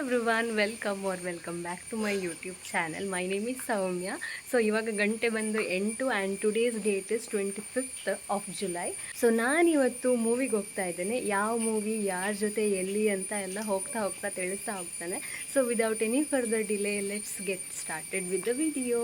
Everyone welcome back to my YouTube channel. My name is Soumya. So ಇವಾಗ ಗಂಟೆ ಬಂದು 8 and today's date is 25th of July. So ನಾನಿವತ್ತು ಮೂವಿಗೆ ಹೋಗ್ತಾ ಇದ್ದೇನೆ. ಯಾವ ಮೂವಿ, ಯಾರ ಜೊತೆ, ಎಲ್ಲಿ ಅಂತ ಎಲ್ಲ ಹೋಗ್ತಾ ತಿಳಿಸ್ತಾ ಹೋಗ್ತಾನೆ. So without any further delay let's get started with the video.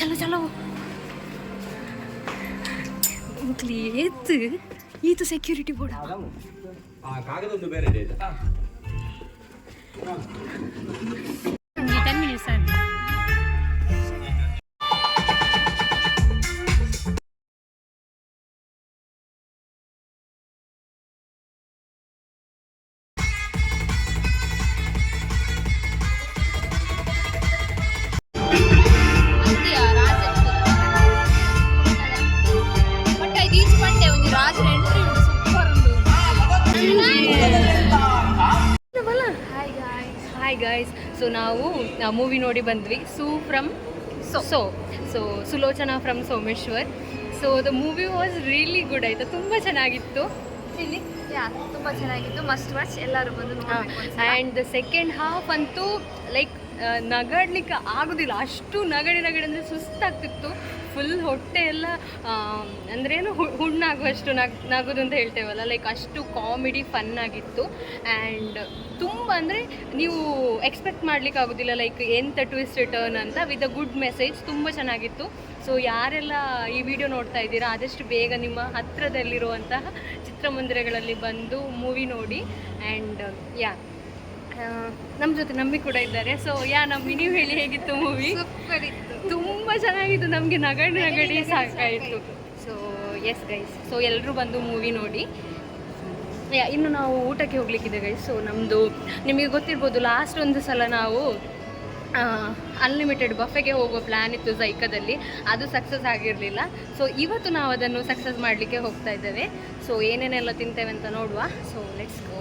ಚಲೋ ಚಲೋ ಇದು ಸೆಕ್ಯೂರಿಟಿ ಬೋರ್ಡ್. ಕಾಗದೊಂದು ಬೇರೆ ಇದೆ. 10 minutes ಆಯ್ತು. Hi guys. ಸೊ ನಾವು ಮೂವಿ ನೋಡಿ ಬಂದ್ವಿ. Sulochana from Someshwar. So the movie was really good. ಆಯಿತು, ತುಂಬ ಚೆನ್ನಾಗಿತ್ತು. ತುಂಬ ಚೆನ್ನಾಗಿತ್ತು, ಮಸ್ಟ್ ವಾಚ್, ಎಲ್ಲರೂ ಬಂದು ನೋಡಬೇಕು. ಆ್ಯಂಡ್ ದ ಸೆಕೆಂಡ್ ಹಾಫ್ ಅಂತೂ ಲೈಕ್ ನಗಾಡ್ಲಿಕ್ಕೆ ಆಗೋದಿಲ್ಲ, ಅಷ್ಟು ನಗಡಿ ಅಂದರೆ ಸುಸ್ತಾಗ್ತಿತ್ತು. ಫುಲ್ ಹೊಟ್ಟೆ ಎಲ್ಲ ಅಂದ್ರೇನು ಹುಣ್ಣಾಗುವಷ್ಟು ನಗೋದು ಅಂತ ಹೇಳ್ತೇವಲ್ಲ, ಲೈಕ್ ಅಷ್ಟು ಕಾಮಿಡಿ ಫನ್ ಆಗಿತ್ತು. ಆ್ಯಂಡ್ ತುಂಬ ಅಂದರೆ ನೀವು ಎಕ್ಸ್ಪೆಕ್ಟ್ ಮಾಡ್ಲಿಕ್ಕೆ ಆಗೋದಿಲ್ಲ, ಲೈಕ್ ಎಂಥ ಟ್ವಿಸ್ಟ್ ಟರ್ನ್ ಅಂತ, ವಿತ್ ಅ ಗುಡ್ ಮೆಸೇಜ್. ತುಂಬ ಚೆನ್ನಾಗಿತ್ತು. ಸೊ ಯಾರೆಲ್ಲ ಈ ವಿಡಿಯೋ ನೋಡ್ತಾ ಇದ್ದೀರಾ, ಆದಷ್ಟು ಬೇಗ ನಿಮ್ಮ ಹತ್ತಿರದಲ್ಲಿರುವಂತಹ ಚಿತ್ರಮಂದಿರಗಳಲ್ಲಿ ಬಂದು ಮೂವಿ ನೋಡಿ. ಆ್ಯಂಡ್ ನಮ್ಮ ಜೊತೆ ನಮ್ಮಿ ಕೂಡ ಇದ್ದಾರೆ. ಸೊ ನೀವು ಹೇಳಿ, ಹೇಗಿತ್ತು ಮೂವಿ? ಸೂಪರ್ ಇತ್ತು, ತುಂಬ ಚೆನ್ನಾಗಿತ್ತು. ನಮಗೆ ನಗಡಿ ಸಾಕಾಯಿತು. ಸೊ ಎಸ್ ಗೈಸ್, ಸೊ ಎಲ್ಲರೂ ಬಂದು ಮೂವಿ ನೋಡಿ. ಇನ್ನು ನಾವು ಊಟಕ್ಕೆ ಹೋಗ್ಲಿಕ್ಕಿದೆ ಗೈಸ್. ಸೊ ನಮ್ಮದು ನಿಮಗೆ ಗೊತ್ತಿರ್ಬೋದು, ಲಾಸ್ಟ್ ಒಂದು ಸಲ ನಾವು ಅನ್ಲಿಮಿಟೆಡ್ ಬಫೆಗೆ ಹೋಗೋ ಪ್ಲ್ಯಾನ್ ಇತ್ತು ಝೈಕದಲ್ಲಿ, ಅದು ಸಕ್ಸಸ್ ಆಗಿರಲಿಲ್ಲ. ಸೊ ಇವತ್ತು ನಾವು ಅದನ್ನು ಸಕ್ಸಸ್ ಮಾಡಲಿಕ್ಕೆ ಹೋಗ್ತಾ ಇದ್ದೇವೆ. ಸೊ ಏನೇನೆಲ್ಲ ತಿಂತೇವೆ ಅಂತ ನೋಡುವ. So let's go.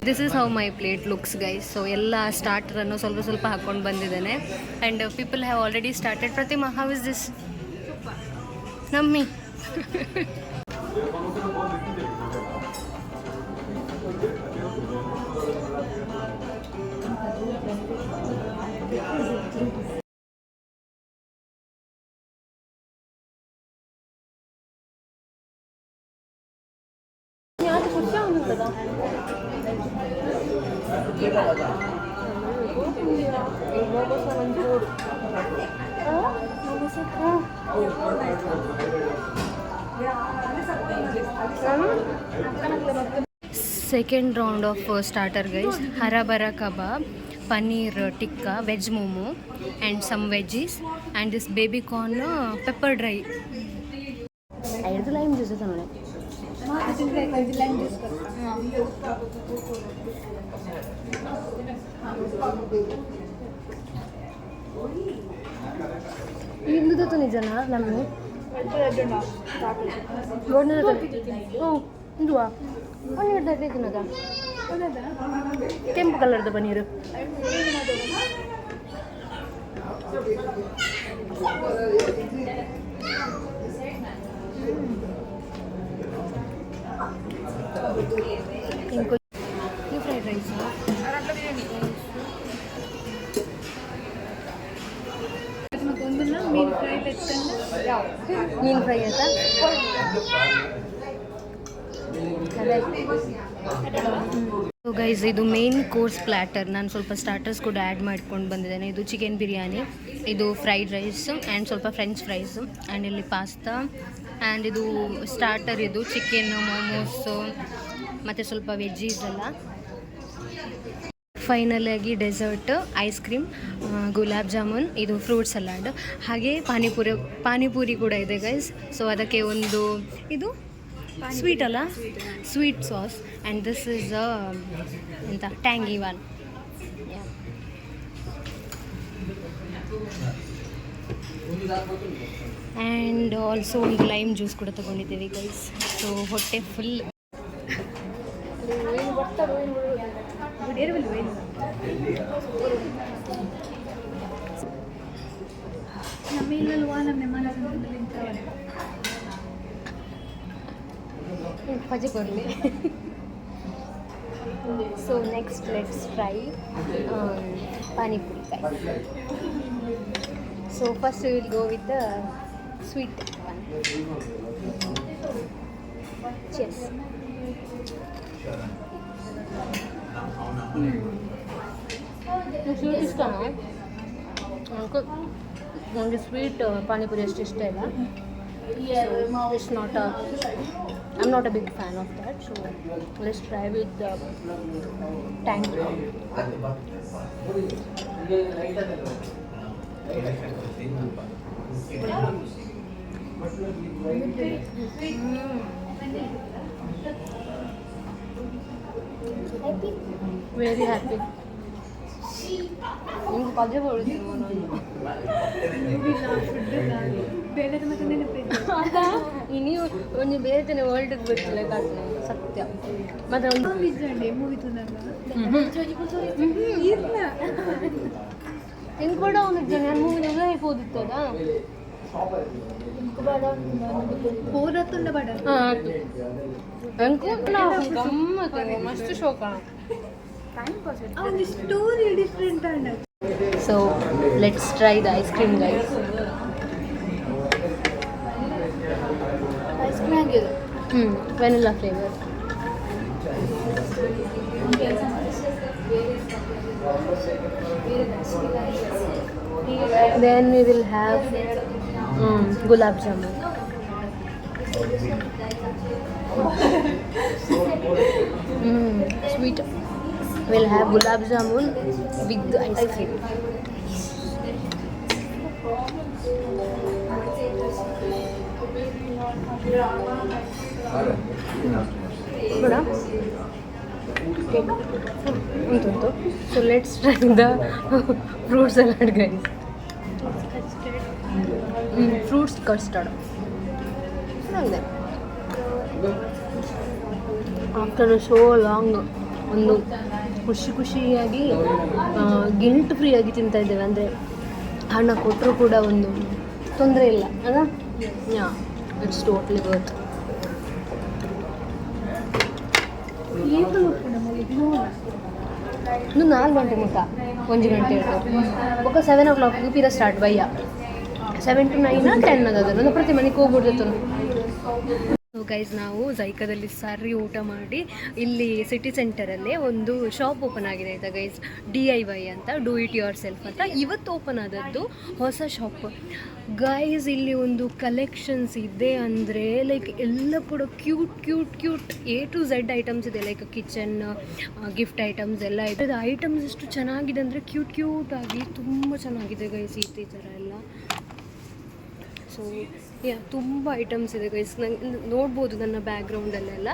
This is how my plate looks guys. So ಎಲ್ಲ ಸ್ಟಾರ್ಟರನ್ನು ಸ್ವಲ್ಪ ಹಾಕ್ಕೊಂಡು ಬಂದಿದ್ದೇನೆ. And people have already started. Pratima, how is this? ನಮ್ಮಿ second round of starter guys. ಹರಬರ kebab, paneer tikka, veg momo and some veggies and this baby corn pepper dry. ಐದು lime juice ನೋಡಿ. ಇಂದು ನಿಜನಾ ನಮ್ಮಿ ಇಂದುವಾ ಪನ್ನೀರ್ ದಟ್ಟೆ ತಿನ್ನೋದ? ಕೆಂಪು ಕಲರ್ದು ಪನ್ನೀರು. ಮೀನು ಫ್ರೈ ಆಯ್ತಾ? ಸೊ ಗೈಸ್, ಇದು ಮೇನ್ ಕೋರ್ಸ್ ಪ್ಲ್ಯಾಟರ್. ನಾನು ಸ್ವಲ್ಪ ಸ್ಟಾರ್ಟರ್ಸ್ ಕೂಡ ಆ್ಯಡ್ ಮಾಡ್ಕೊಂಡು ಬಂದಿದ್ದೇನೆ. ಇದು ಚಿಕನ್ ಬಿರಿಯಾನಿ, ಇದು ಫ್ರೈಡ್ ರೈಸ್ ಆ್ಯಂಡ್ ಸ್ವಲ್ಪ ಫ್ರೆಂಚ್ ಫ್ರೈಸು ಆ್ಯಂಡ್ ಇಲ್ಲಿ ಪಾಸ್ತಾ ಆ್ಯಂಡ್ ಇದು ಸ್ಟಾರ್ಟರ್, ಇದು ಚಿಕನ್ನು, ಮೋಮೋಸು ಮತ್ತು ಸ್ವಲ್ಪ ವೆಜ್ಜೀಸ್ ಎಲ್ಲ. ಫೈನಲ್ ಆಗಿ dessert, ice cream, gulab jamun, ಇದು ಫ್ರೂಟ್ ಸಲಾಡ್, ಹಾಗೆ ಪಾನಿಪುರಿ ಕೂಡ ಇದೆ ಗೈಸ್. ಸೊ ಅದಕ್ಕೆ ಒಂದು ಇದು ಸ್ವೀಟ್ ಅಲ್ಲ, sweet sauce and this is ಎಂತ ಟ್ಯಾಂಗಿ ಒನ್. ಆ್ಯಂಡ್ ಆಲ್ಸೋ ಒಂದು ಲೈಮ್ ಜ್ಯೂಸ್ ಕೂಡ ತೊಗೊಂಡಿದ್ದೀವಿ ಗೈಸ್. ಸೊ ಹೊಟ್ಟೆ ಫುಲ್. ಪಜೆ ಬರಲಿ. So next let's try panipuri guys. So first we will go with the sweet one. Cheers. Sweet ಇಷ್ಟನಾ? ನನಗೆ sweet panipuri ಅಷ್ಟು ಇಷ್ಟ ಇಲ್ಲ. I'm not a big fan of that. So let's try with the tangy. Very happy. ನಿಮ್ಗೆ ಪದೇ ಬರುತ್ತೀವಿ ಇನ್ನು ಒಂದು ಬೇರೆ ವರ್ಲ್ಡ್ಗೆ ಬಿಟ್ಟಿಲ್ಲ ಕಾಟು ಸತ್ಯ. ಮತ್ತೆ ಒಂದು ತಿನ್ಕೊಡ ಒಂದು ಜನ ಮೂವಿ ಹೋದಿತ್ತದ ಮಸ್ತ್ ಶೋಕ. So let's try the ice cream guys. Ice cream agide. Vanilla flavor. Then we will have gulab jamun. Sweet. We'll have gulab jamun with the ice cream. Good. So let's try the fruit salad guys. Fruits custard. After so long, ಒಂದು ಖುಷಿಯಾಗಿ guilt free ಆಗಿ ತಿಂತಾ ಇದ್ದೇವೆ. ಅಂದರೆ ಹಣ ಕೊಟ್ಟರು ಕೂಡ ಒಂದು ತೊಂದರೆ ಇಲ್ಲ ಅಲ್ಲ. It's totally worth. ಇನ್ನು 4 ಗಂಟೆ ಮುಟ್ಟ 1 ಗಂಟೆ ಇರ್ತದೆ. ಒಕ್ಕ 7 o'clock ಪೀರ ಸ್ಟಾರ್ಟ್ ಬಯ್ಯ 7 to 9 10 ಅದನ್ನು ಪ್ರತಿ ಮನೆಗೆ ಹೋಗ್ಬಿಡ್ತು. ಗೈಸ್, ನಾವು ಜೈಕಾದಲ್ಲಿ ಸರಿ ಊಟ ಮಾಡಿ ಇಲ್ಲಿ ಸಿಟಿ ಸೆಂಟರಲ್ಲೇ ಒಂದು ಶಾಪ್ ಓಪನ್ ಆಗಿದೆ ಆಯಿತಾ ಗೈಸ್, DIY ಅಂತ, ಡೂ ಇಟ್ ಯುವರ್ ಸೆಲ್ಫ್ ಅಂತ. ಇವತ್ತು ಓಪನ್ ಆದದ್ದು ಹೊಸ ಶಾಪ್ ಗೈಸ್. ಇಲ್ಲಿ ಒಂದು ಕಲೆಕ್ಷನ್ಸ್ ಇದೆ ಅಂದರೆ ಲೈಕ್ ಎಲ್ಲ ಕೂಡ cute A to Z items ಇದೆ. ಲೈಕ್ ಕಿಚನ್ ಗಿಫ್ಟ್ ಐಟಮ್ಸ್ ಎಲ್ಲ ಇದೆ. ಐಟಮ್ಸ್ ಎಷ್ಟು ಚೆನ್ನಾಗಿದೆ ಅಂದರೆ ಕ್ಯೂಟ್ ಆಗಿ ತುಂಬ ಚೆನ್ನಾಗಿದೆ ಗೈಸ್ ಈ ಥರ ಎಲ್ಲ. ಸೊ ತುಂಬ ಐಟಮ್ಸ್ ಇದೆ ಗೈಸ್. ನಂಗೆ ನೋಡ್ಬೋದು ನನ್ನ ಬ್ಯಾಕ್ಗ್ರೌಂಡಲ್ಲೆಲ್ಲ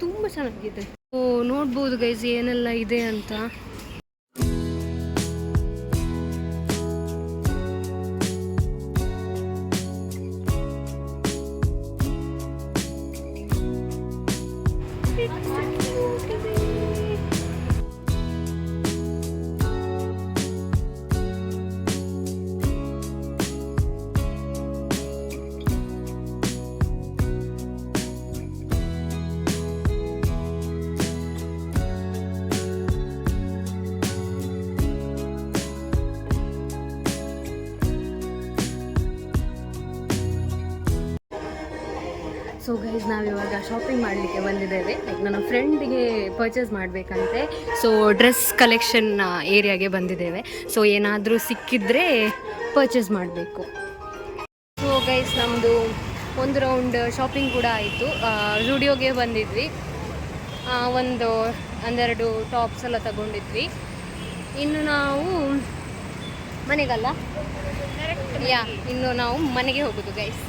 ತುಂಬ ಚೆನ್ನಾಗಿದೆ. ಸೊ ನೋಡ್ಬೋದು ಗೈಸ್ ಏನೆಲ್ಲ ಇದೆ ಅಂತ. ಸೊ ಗೈಸ್ ನಾವಿವಾಗ ಶಾಪಿಂಗ್ ಮಾಡಲಿಕ್ಕೆ ಬಂದಿದ್ದೇವೆ. ಲೈಕ್ ನನ್ನ ಫ್ರೆಂಡಿಗೆ ಪರ್ಚೇಸ್ ಮಾಡಬೇಕಂತೆ. ಸೊ ಡ್ರೆಸ್ ಕಲೆಕ್ಷನ್ ಏರಿಯಾಗೆ ಬಂದಿದ್ದೇವೆ. ಸೊ ಏನಾದರೂ ಸಿಕ್ಕಿದ್ರೆ ಪರ್ಚೇಸ್ ಮಾಡಬೇಕು. ಸೊ ಗೈಸ್ ನಮ್ಮದು ಒಂದು ರೌಂಡ್ ಶಾಪಿಂಗ್ ಕೂಡ ಆಯಿತು. ಜುಡಿಯೋಗೆ ಬಂದಿದ್ವಿ, ಒಂದೆರಡು ಟಾಪ್ಸ್ ಎಲ್ಲ ತಗೊಂಡಿದ್ವಿ. ಇನ್ನು ನಾವು ಮನೆಗಲ್ಲ, ಇನ್ನು ನಾವು ಮನೆಗೆ ಹೋಗೋದು ಗೈಸ್.